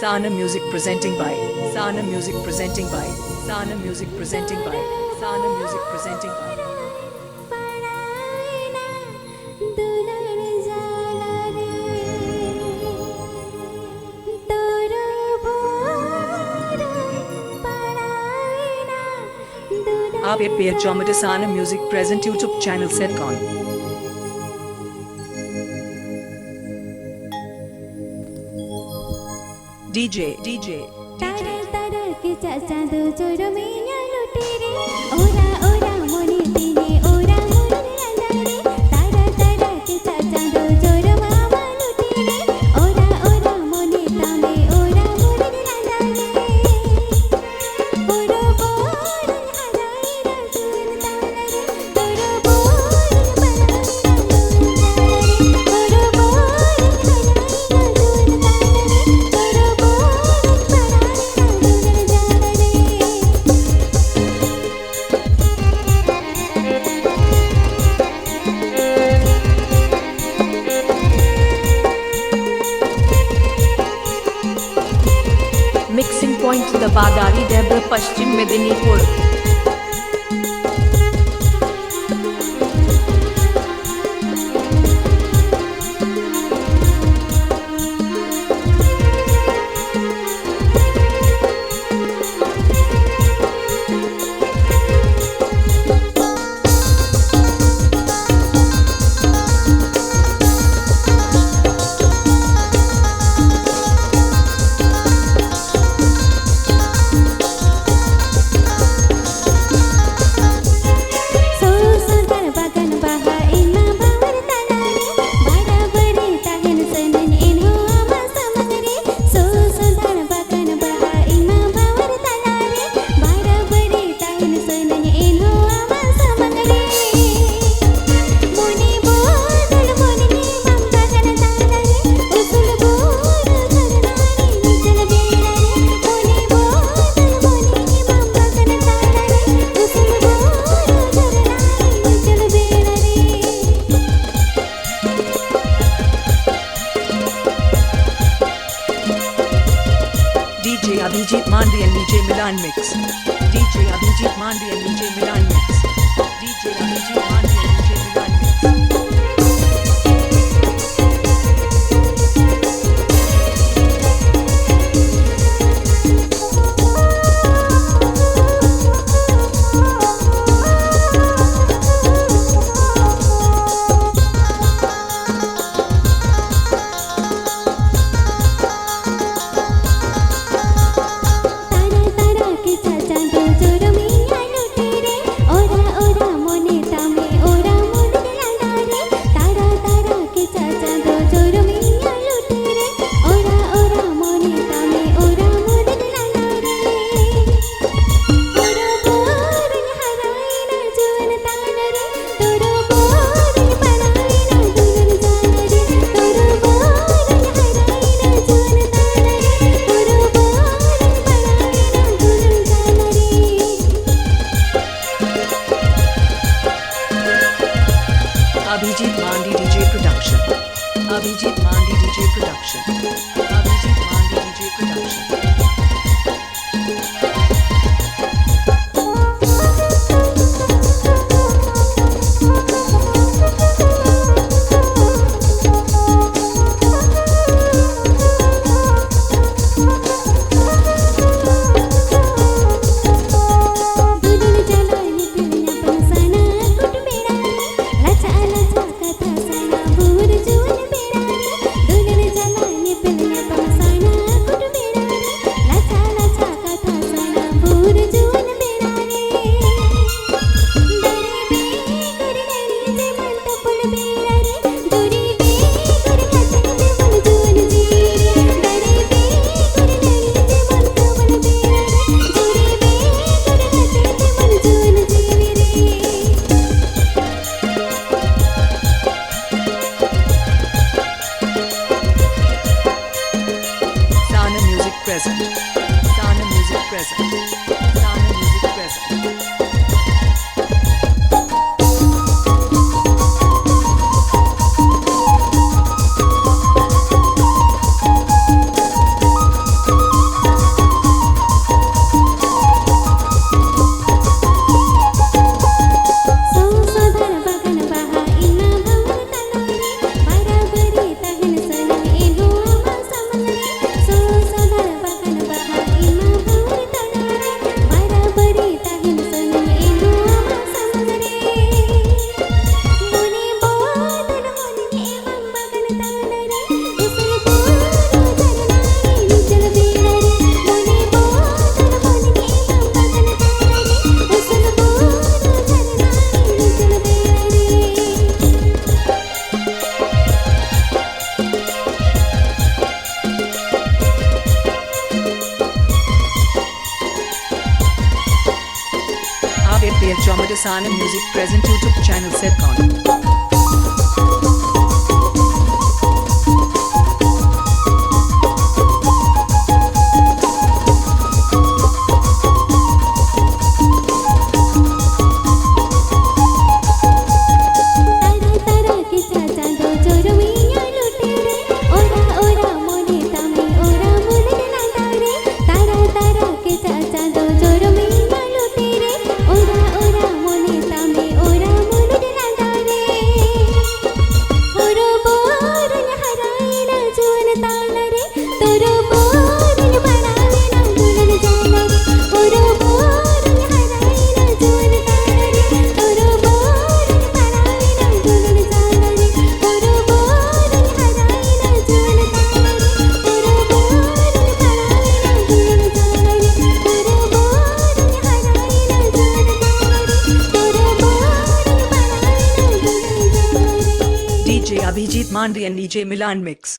Sana Music presenting by Sana Music presenting by Sana Music presenting by Sana Music presenting by आप ये pair चौमटे साना music present YouTube channel set कौन DJ DJ तारा तारा के चाचा दो चोरो मिया लुटे रे ओरा ओरा मोने तिने ओरा मोने अंधारे तारा तारा के चाचा दो चोरो मामा लुटे रे ओरा ओरा मोने तामे ओरा मोने अंधारे ओरो बोल हराई रा तुन तारे तोरो बोल बनाई रा तुन तारे ओरो बोल हराई रा तुन तारे तोरो mixing point दबादारी देब्र Paschim Medinipur DJ Abhijit Mandi and DJ Milan Mix. DJ Abhijit Mandi and DJ Milan Mix. DJ Abhijit Mandi and DJ Milan Mix. Abhijit Mandi DJ Production. Abhijit Mandi DJ Production. Abhijit Mandi DJ Production. Been Sana Music present YouTube channel Setcon. DJ Abhijit Mandre and DJ Milan Mix.